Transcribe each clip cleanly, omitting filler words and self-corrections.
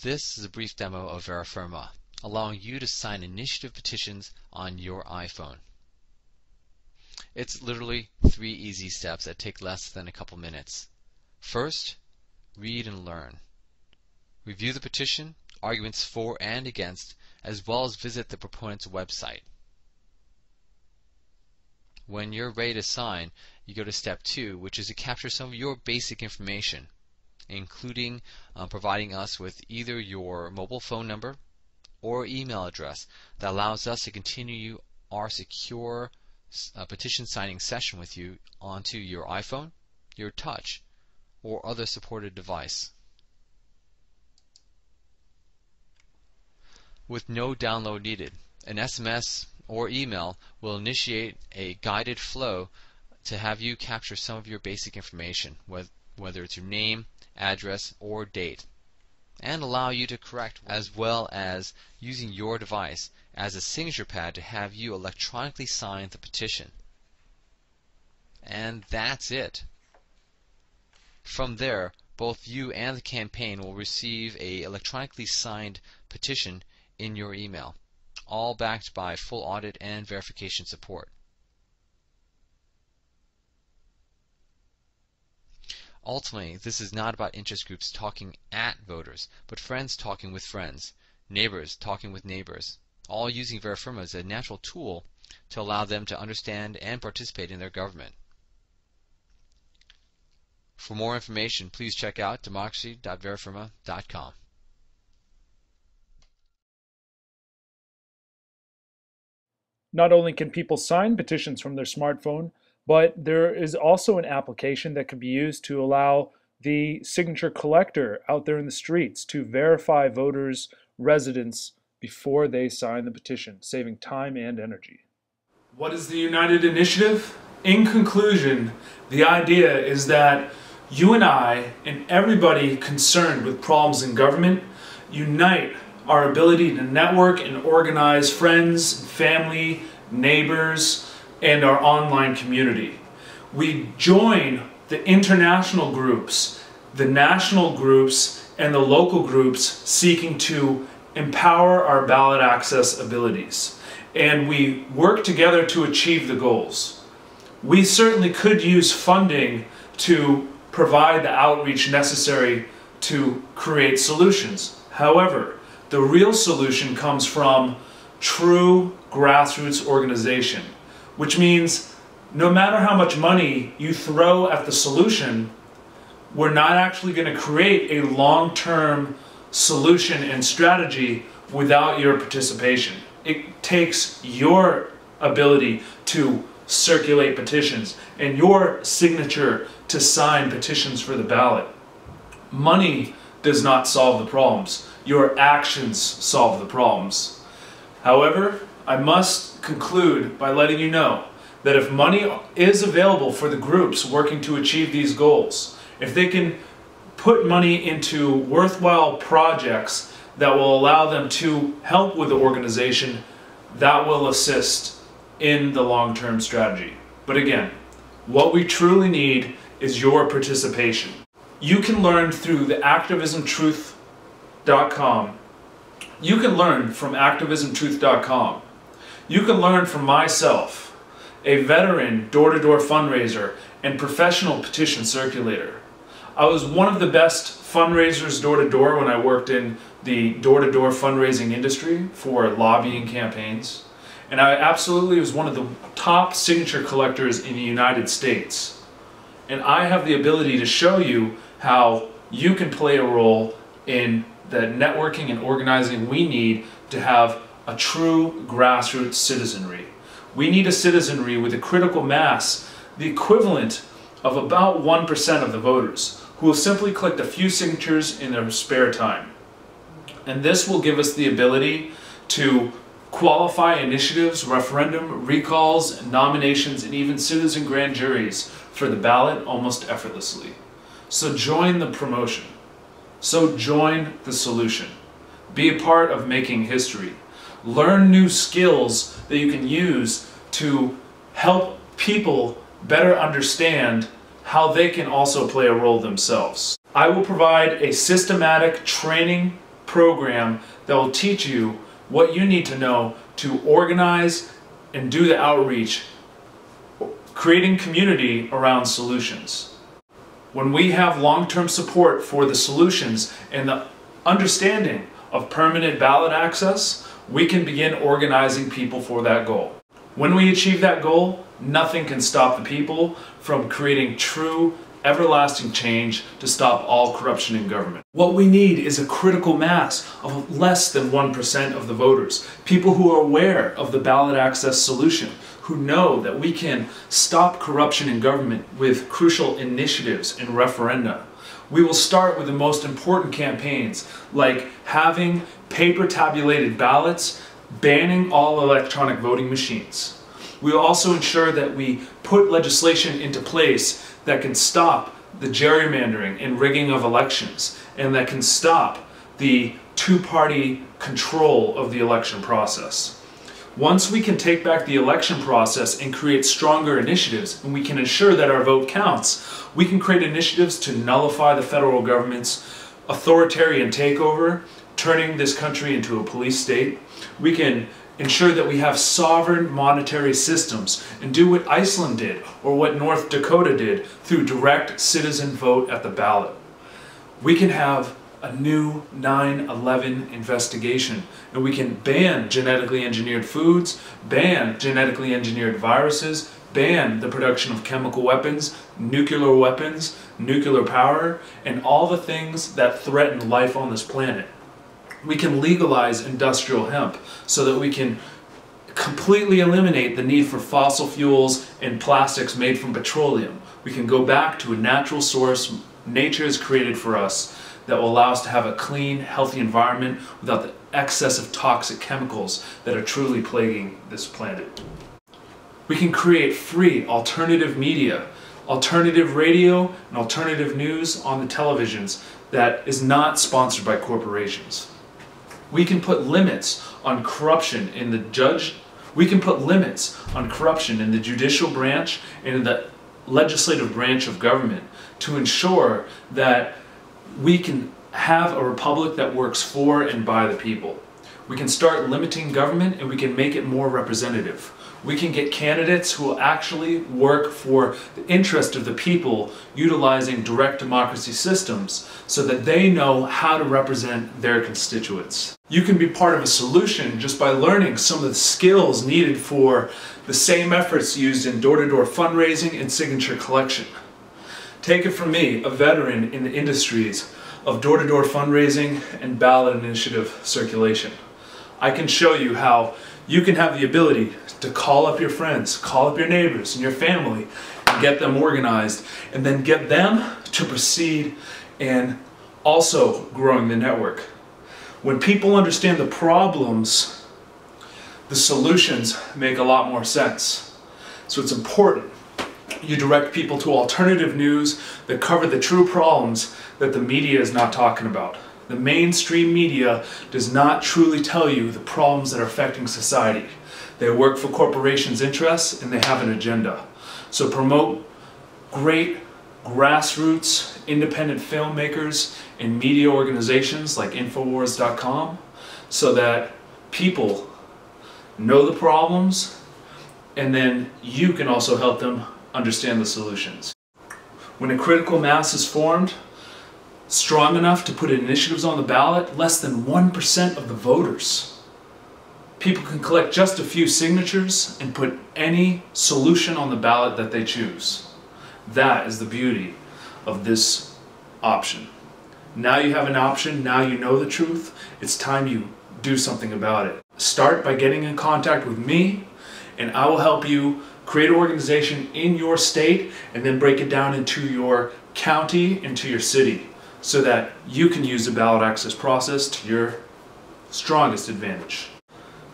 This is a brief demo of Verifirma, allowing you to sign initiative petitions on your iPhone. It's literally 3 easy steps that take less than a couple minutes. First, read and learn. Review the petition, arguments for and against, as well as visit the proponent's website. When you're ready to sign, you go to step 2, which is to capture some of your basic information, including providing us with either your mobile phone number or email address that allows us to continue our secure petition signing session with you onto your iPhone, your Touch, or other supported device. With no download needed, an SMS or email will initiate a guided flow to have you capture some of your basic information, whether it's your name, address, or date, and allow you to correct, as well as using your device as a signature pad to have you electronically sign the petition. And that's it. From there, both you and the campaign will receive a electronically signed petition in your email, all backed by full audit and verification support. Ultimately, this is not about interest groups talking at voters, but friends talking with friends, neighbors talking with neighbors, all using Verifirma as a natural tool to allow them to understand and participate in their government. For more information, please check out democracy.verifirma.com. Not only can people sign petitions from their smartphone, but there is also an application that can be used to allow the signature collector out there in the streets to verify voters' residence before they sign the petition, saving time and energy. What is the United Initiative? In conclusion, the idea is that you and I and everybody concerned with problems in government unite our ability to network and organize friends, family, neighbors, and our online community. We join the international groups, the national groups, and the local groups seeking to empower our ballot access abilities. And we work together to achieve the goals. We certainly could use funding to provide the outreach necessary to create solutions. However, the real solution comes from true grassroots organization, which means no matter how much money you throw at the solution, we're not actually going to create a long-term solution and strategy without your participation. It takes your ability to circulate petitions and your signature to sign petitions for the ballot. Money does not solve the problems. Your actions solve the problems. However, I must conclude by letting you know that if money is available for the groups working to achieve these goals, if they can put money into worthwhile projects that will allow them to help with the organization, that will assist in the long-term strategy. But again, what we truly need is your participation. You can learn through the activismtruth.com. You can learn from activismtruth.com. You can learn from myself, a veteran door-to-door fundraiser and professional petition circulator. I was one of the best fundraisers door-to-door when I worked in the door-to-door fundraising industry for lobbying campaigns. And I absolutely was one of the top signature collectors in the United States. And I have the ability to show you how you can play a role in the networking and organizing we need to have a true grassroots citizenry. We need a citizenry with a critical mass, the equivalent of about 1% of the voters, who will simply collect a few signatures in their spare time. And this will give us the ability to qualify initiatives, referendum, recalls, nominations, and even citizen grand juries for the ballot almost effortlessly. So join the promotion. So join the solution. Be a part of making history. Learn new skills that you can use to help people better understand how they can also play a role themselves. I will provide a systematic training program that will teach you what you need to know to organize and do the outreach, creating community around solutions. When we have long-term support for the solutions and the understanding of permanent ballot access, we can begin organizing people for that goal. When we achieve that goal, nothing can stop the people from creating true, everlasting change to stop all corruption in government. What we need is a critical mass of less than 1% of the voters, people who are aware of the ballot access solution, who know that we can stop corruption in government with crucial initiatives and referenda. We will start with the most important campaigns, like having paper tabulated ballots, banning all electronic voting machines. We will also ensure that we put legislation into place that can stop the gerrymandering and rigging of elections, and that can stop the two-party control of the election process. Once we can take back the election process and create stronger initiatives, and we can ensure that our vote counts, we can create initiatives to nullify the federal government's authoritarian takeover, turning this country into a police state. We can ensure that we have sovereign monetary systems and do what Iceland did or what North Dakota did through direct citizen vote at the ballot. We can have a new 9/11 investigation, and we can ban genetically engineered foods, ban genetically engineered viruses, ban the production of chemical weapons, nuclear power, and all the things that threaten life on this planet. We can legalize industrial hemp so that we can completely eliminate the need for fossil fuels and plastics made from petroleum. We can go back to a natural source nature has created for us that will allow us to have a clean, healthy environment without the excess of toxic chemicals that are truly plaguing this planet. We can create free alternative media, alternative radio, and alternative news on the televisions that is not sponsored by corporations. We can put limits on corruption in the judicial branch and in the legislative branch of government to ensure that we can have a republic that works for and by the people. We can start limiting government, and we can make it more representative. We can get candidates who will actually work for the interest of the people, utilizing direct democracy systems so that they know how to represent their constituents. You can be part of a solution just by learning some of the skills needed for the same efforts used in door-to-door fundraising and signature collection. Take it from me, a veteran in the industries of door-to-door fundraising and ballot initiative circulation. I can show you how you can have the ability to call up your friends, call up your neighbors and your family, and get them organized, and then get them to proceed and also growing the network. When people understand the problems, the solutions make a lot more sense. So it's important you direct people to alternative news that cover the true problems that the media is not talking about. The mainstream media does not truly tell you the problems that are affecting society. They work for corporations' interests, and they have an agenda. So promote great grassroots independent filmmakers and media organizations like Infowars.com so that people know the problems, and then you can also help them understand the solutions. When a critical mass is formed, strong enough to put initiatives on the ballot, less than 1% of the voters. People can collect just a few signatures and put any solution on the ballot that they choose. That is the beauty of this option. Now you have an option, now you know the truth, it's time you do something about it. Start by getting in contact with me, and I will help you create an organization in your state and then break it down into your county, into your city, so that you can use the ballot access process to your strongest advantage.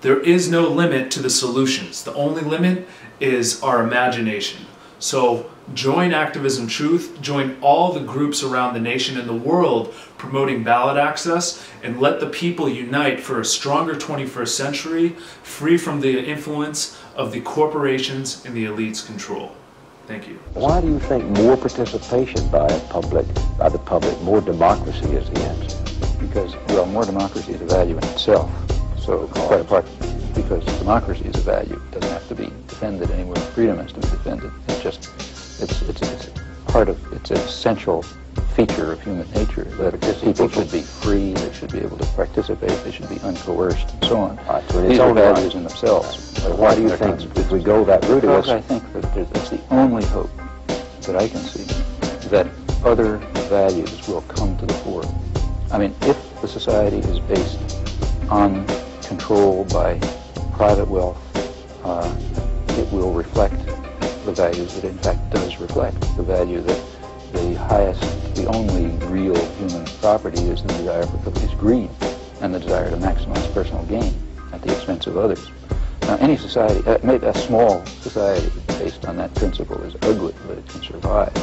There is no limit to the solutions. The only limit is our imagination. So join Activism Truth, join all the groups around the nation and the world promoting ballot access, and let the people unite for a stronger 21st century, free from the influence of the corporations and the elite's control. Thank you. Why do you think more participation by the public, more democracy is the answer? Because, well, more democracy is a value in itself. So quite apart, because democracy is a value, it doesn't have to be defended anywhere. Freedom has to be defended. It's just, it's part of, it's an essential feature of human nature that people should be free, they should be able to participate, they should be uncoerced, and so on. These are values in themselves. But why do you think, if we go that route? Because I think that it's the only hope that I can see that other values will come to the fore. I mean, if the society is based on control by private wealth, it will reflect the values that it in fact does reflect, the value that the highest, the only real human property is the desire is greed and the desire to maximize personal gain at the expense of others. Now, any society, maybe a small society based on that principle is ugly, but it can survive.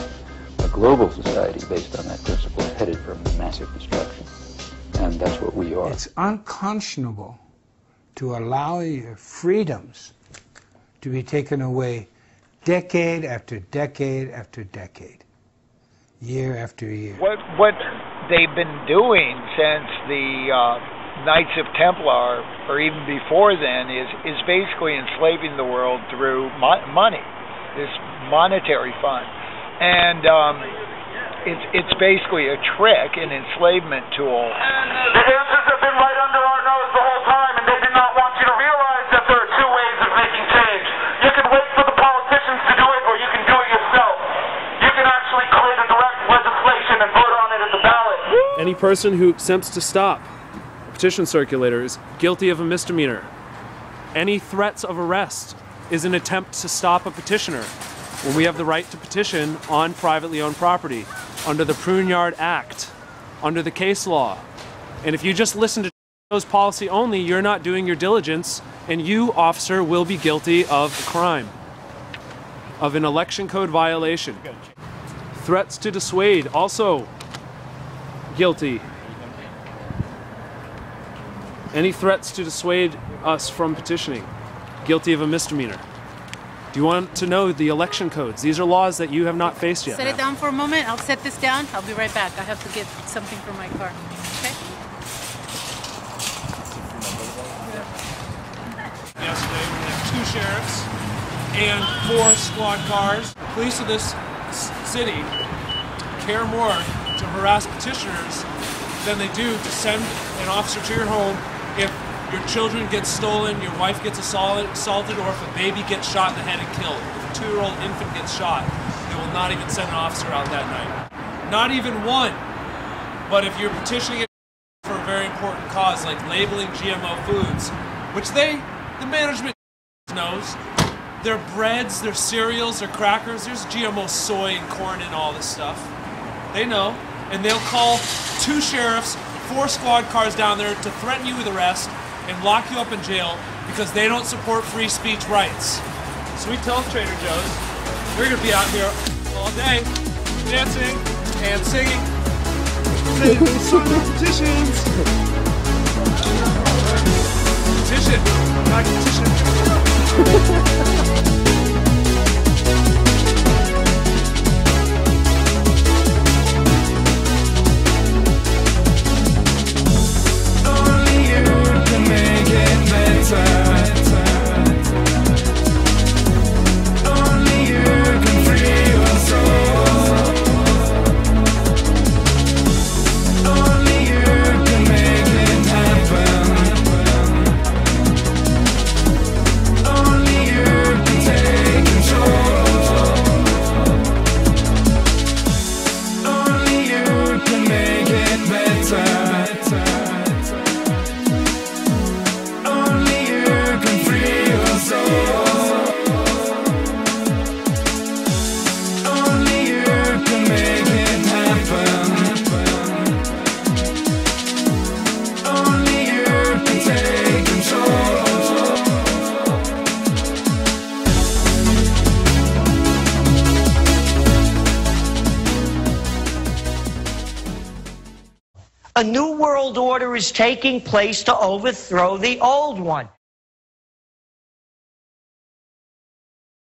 A global society based on that principle is headed for massive destruction, and that's what we are. It's unconscionable to allow your freedoms to be taken away decade after decade after decade, year after year. What they've been doing since the Knights of Templar, or even before then, is basically enslaving the world through money, this monetary fund. And it's basically a trick, an enslavement tool. And the answers have been right under our nose the whole time, and they do not want you to realize that there are two ways of making change. You can wait for the politicians to do it, or you can do it yourself. You can actually create a direct legislation and vote on it at the ballot. Any person who attempts to stop a petition circulator is guilty of a misdemeanor. Any threats of arrest is an attempt to stop a petitioner when we have the right to petition on privately owned property under the Pruneyard Act, under the case law. And if you just listen to those policy only, you're not doing your diligence, and you, officer, will be guilty of a crime, of an election code violation. Threats to dissuade, also guilty. Any threats to dissuade us from petitioning, guilty of a misdemeanor. Do you want to know the election codes? These are laws that you have not faced yet. Set it down for a moment. I'll set this down. I'll be right back. I have to get something from my car. Okay? Yesterday we had 2 sheriffs and 4 squad cars. The police of this city care more to harass petitioners than they do to send an officer to your home if your children get stolen, your wife gets assaulted, or if a baby gets shot in the head and killed. If a 2-year-old infant gets shot, they will not even send an officer out that night. Not even one. But if you're petitioning it for a very important cause, like labeling GMO foods, which the management knows, their breads, their cereals, their crackers, there's GMO soy and corn and all this stuff. They know, and they'll call 2 sheriffs, 4 squad cars down there to threaten you with arrest and lock you up in jail because they don't support free speech rights. So we tell Trader Joe's, we're gonna be out here all day, dancing and singing, petitions. Petition, not petition. A new world order is taking place to overthrow the old one.